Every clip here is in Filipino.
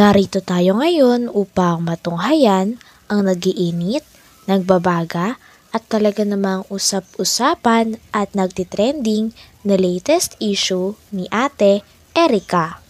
Narito tayo ngayon upang matunghayan ang nagiinit, nagbabaga at talaga namang usap-usapan at nagtitrending na latest issue ni Ate Erica.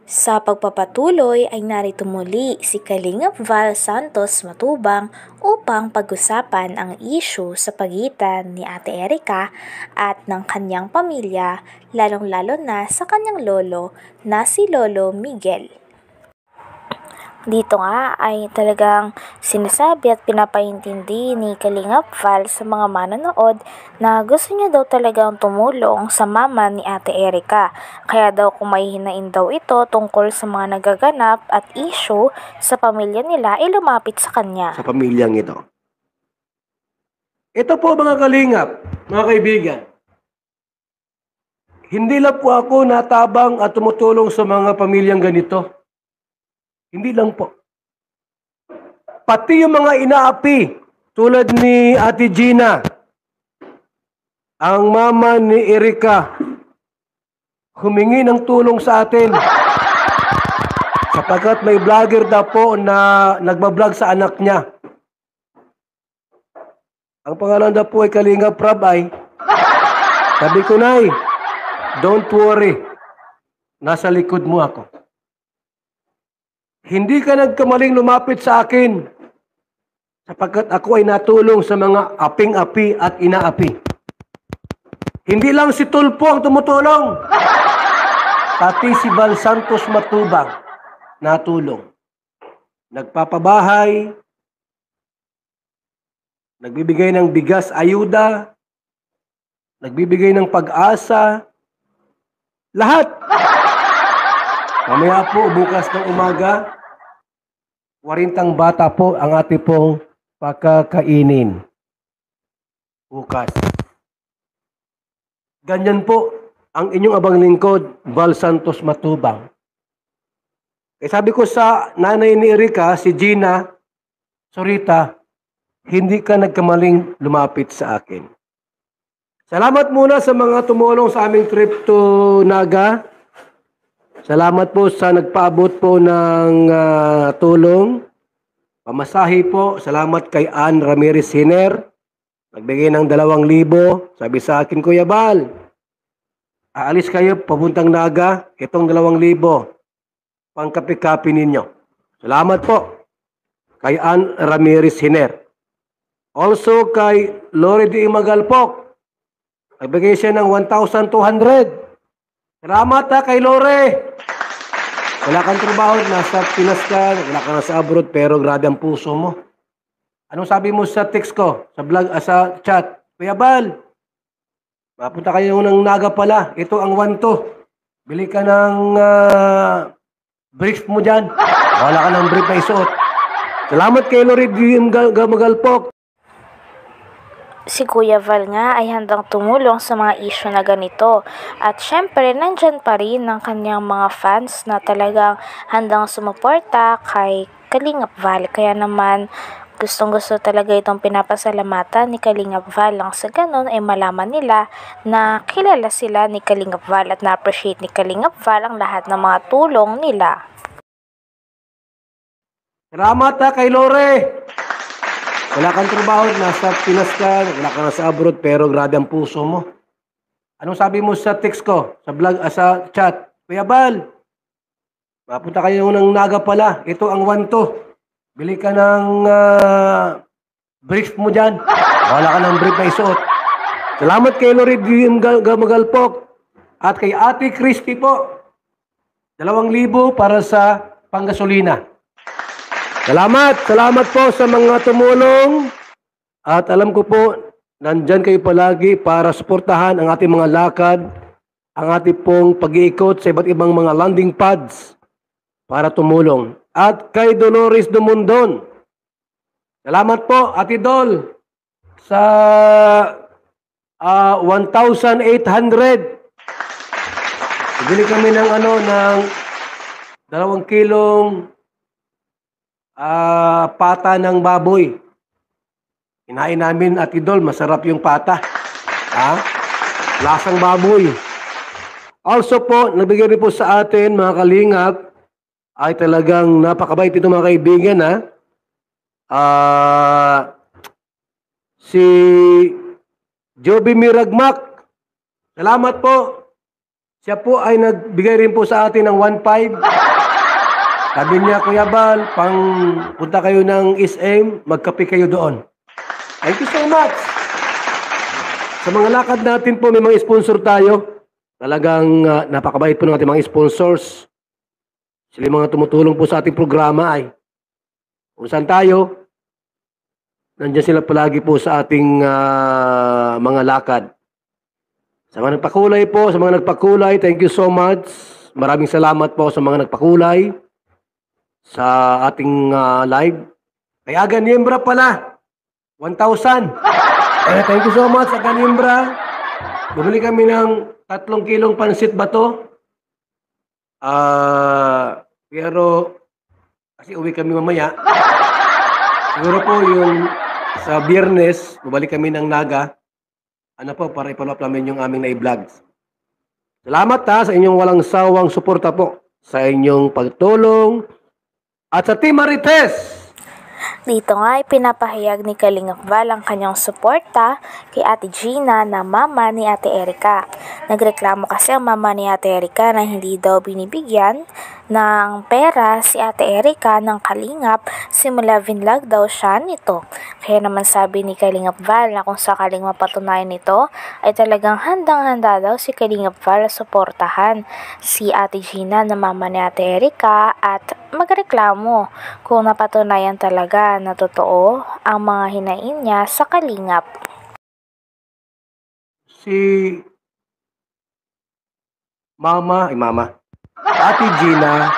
Sa pagpapatuloy ay narito muli si Kalingap Val Santos Matubang upang pag-usapan ang issue sa pagitan ni Ate Erica at ng kanyang pamilya, lalong-lalo na sa kanyang lolo na si Lolo Miguel. Dito nga ay talagang sinasabi at pinapaintindi ni Kalingap Val sa mga manonood na gusto niya daw talagang tumulong sa mama ni Ate Erica. Kaya daw kung may hinain daw ito tungkol sa mga nagaganap at issue sa pamilya nila ay lumapit sa kanya. Sa pamilyang ito. Ito po mga kalingap, mga kaibigan. Hindi lang po ako natabang at tumutulong sa mga pamilyang ganito. Hindi lang po. Pati yung mga inaapi, tulad ni Ate Gina, ang mama ni Erica, humingi ng tulong sa atin. Sapagkat may vlogger daw po na nagbablog sa anak niya. Ang pangalan daw po ay Kalingap Prabay. Sabi ko, Nay, don't worry. Nasa likod mo ako. Hindi ka nagkamaling lumapit sa akin sapagkat ako ay natulong sa mga aping-api at inaapi. Hindi lang si Tulpo ang tumutulong. Pati si Val Santos Matubang natulong. Nagpapabahay, nagbibigay ng bigas ayuda, nagbibigay ng pag-asa, lahat. Mamaya po, bukas ng umaga, 40 bata po ang ating pong pakakainin. Bukas. Ganyan po ang inyong abang lingkod, Val Santos Matubang. Eh sabi ko sa nanay ni Erica, si Gina, Sorita, hindi ka nagkamaling lumapit sa akin. Salamat muna sa mga tumulong sa aming trip to Naga. Salamat po sa nagpaabot po ng tulong. Pamasahe po. Salamat kay Ann Ramirez Hiner. Nagbigay ng 2,000. Sabi sa akin, Kuya Bal, aalis kayo papuntang Naga. Itong 2,000. Pangkapi-kapi ninyo. Salamat po kay Ann Ramirez Hiner. Also kay Lori D. Magalpok. Nagbigay siya ng 1,200. Salamat kay Lore. Wala kang trabaho, nasa Pinas ka, wala ka nasa abroad, pero grabe ang puso mo. Anong sabi mo sa text ko, sa vlog, sa chat? Kuya Bal, mapunta kayo ng Naga pala. Ito ang 1-2. Bili ka ng brief mo dyan. Wala ka ng brief na isuot. Salamat kay Lore Magalpok. Si Kuya Val nga ay handang tumulong sa mga issue na ganito. At syempre, nandyan pa rin ang kanyang mga fans na talagang handang sumuporta kay Kalingap Val. Kaya naman, gustong-gusto talaga itong pinapasalamatan ni Kalingap Val. Ang sa ganun ay malaman nila na kilala sila ni Kalingap Val at na-appreciate ni Kalingap Val ang lahat ng mga tulong nila. Salamat kay Lore. Wala kang trabaho, nasa Pinas ka, wala ka nasa abroad, pero grabe ang puso mo. Anong sabi mo sa text ko, sa vlog, sa chat? Kuya Bal, mapunta kayo ng Naga pala. Ito ang 1-2. Bili ka ng brief mo dyan. Wala ka ng brief na isuot. Salamat kay Lori Magalpok at kay Ate Christy po. 2,000 para sa panggasolina. Salamat po sa mga tumulong at alam ko po, nandyan kayo palagi para suportahan ang ating mga lakad, ang ating pong pag-iikot sa iba't ibang mga landing pads para tumulong. At kay Dolores Dumundon, salamat po, Ate Dol, sa 1,800. Bili kami ng ng 2 kilong pata ng baboy. Inain namin at Idol, masarap yung pata. Lasang baboy. Also po, nabigyan rin po sa atin mga kalingap ay talagang napakabait ito mga kaibigan ha. Si Joby Miragmak, salamat po. Siya po ay nagbigay rin po sa atin ng 1.5. Sabi niya, Kuya Bal, pang punta kayo ng SM, magkape kayo doon. Thank you so much. Sa mga lakad natin po, may mga sponsor tayo. Talagang napakabait po ng ating mga sponsors. Sila yung mga tumutulong po sa ating programa ay kung saan tayo, nandiyan sila palagi po sa ating mga lakad. Sa mga nagpakulay po, sa mga nagpakulay, thank you so much. Maraming salamat po sa mga nagpakulay sa ating live. Kay Aga Niembra pala, 1,000. Thank you so much, Aga Niembra. Bumili kami ng 3 kilong pansit bato. Pero kasi uwi kami mamaya. Siguro po yung sa Biyernes, bumalik kami ng Naga. Ano po, para ipalop namin yung aming na-vlogs. Salamat sa inyong walang sawang suporta po sa inyong pagtulong at sa Team Marites. Dito nga ay pinapahayag ni Kalingap Val ang kanyang suporta kay Ate Gina na mama ni Ate Erica. Nagreklamo kasi ang mama ni Ate Erica na hindi daw binibigyan ng pera si Ate Erica ng Kalingap simula vinlog daw siya nito. Kaya naman sabi ni Kalingap Val na kung sakaling mapatunayan nito ay talagang handang-handa daw si Kalingap Val suportahan si Ate Gina na mama ni Ate Erica at magreklamo kung napatunayan talaga na totoo ang mga hinain niya sa Kalingap. Si Mama, Ate Gina,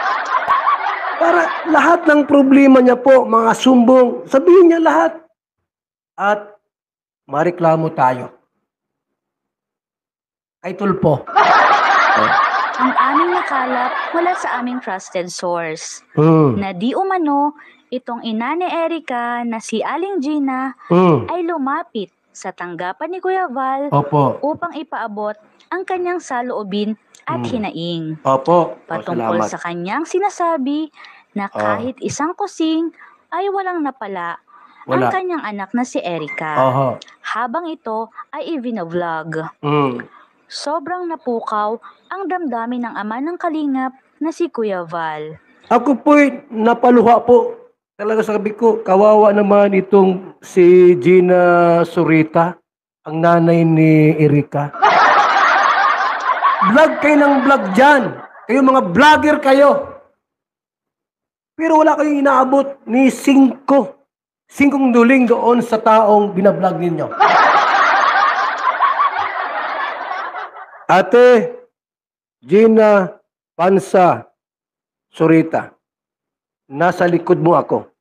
para lahat ng problema niya po, mga sumbong, sabihin niya lahat. At mareklamo tayo. Kay Tulpo. Ang aming nakalap mula sa aming trusted source na di umano itong ina ni Erica na si Aling Gina ay lumapit sa tanggapan ni Kuya Val upang ipaabot ang kanyang saloobin at hinaing. Patungkol sa kanyang sinasabi na kahit isang kusing ay walang napala ang kanyang anak na si Erica habang ito ay i-vlog. Sobrang napukaw ang damdamin ng ama ng Kalingap na si Kuya Val. Ako po'y napaluha po. Talaga sabi ko, kawawa naman itong si Gina Zurita, ang nanay ni Erica. Vlog kayo ng vlog dyan. Kayo mga vlogger kayo. Pero wala kayong inaabot ni 5 duling doon sa taong binablog ninyo. Ate Gina Pansa Zurita, nasa likod mo ako.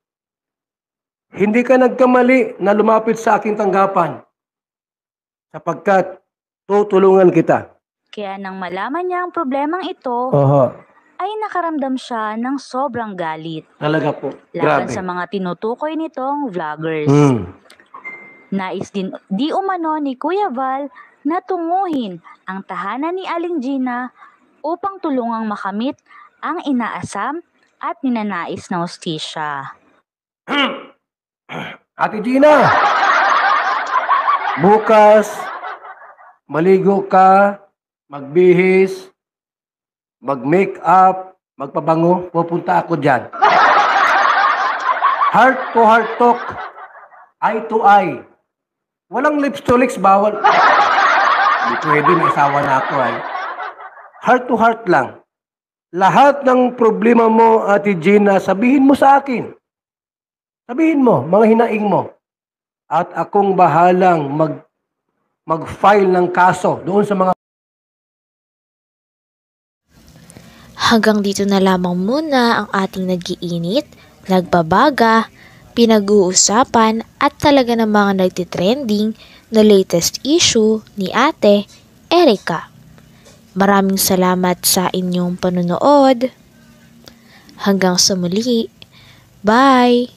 Hindi ka nagkamali na lumapit sa aking tanggapan sapagkat tutulungan kita. Kaya nang malaman niya ang problemang ito, ay nakaramdam siya ng sobrang galit. Talaga po. Laban Grabe. sa mga tinutukoy nitong vloggers. Nais din di umano ni Kuya Val na tunguhin ang tahanan ni Aling Gina upang tulungang makamit ang inaasam at ninanais na hustisya. Ate Gina, bukas, maligo ka, magbihis, mag-make up, magpabango, pupunta ako dyan. Heart to heart talk, eye to eye. Walang lips to lips, bawal. Hindi pwede, may asawa na ako ay. Heart to heart lang. Lahat ng problema mo, Ate Gina, sabihin mo sa akin. Sabihin mo, mga hinaing mo. At akong bahalang mag-file ng kaso doon sa mga... Hanggang dito na lamang muna ang ating nag-iinit, nagbabaga, pinag-uusapan at talaga ng mga nagtitrending na latest issue ni Ate Erica. Maraming salamat sa inyong panunood. Hanggang sa muli. Bye!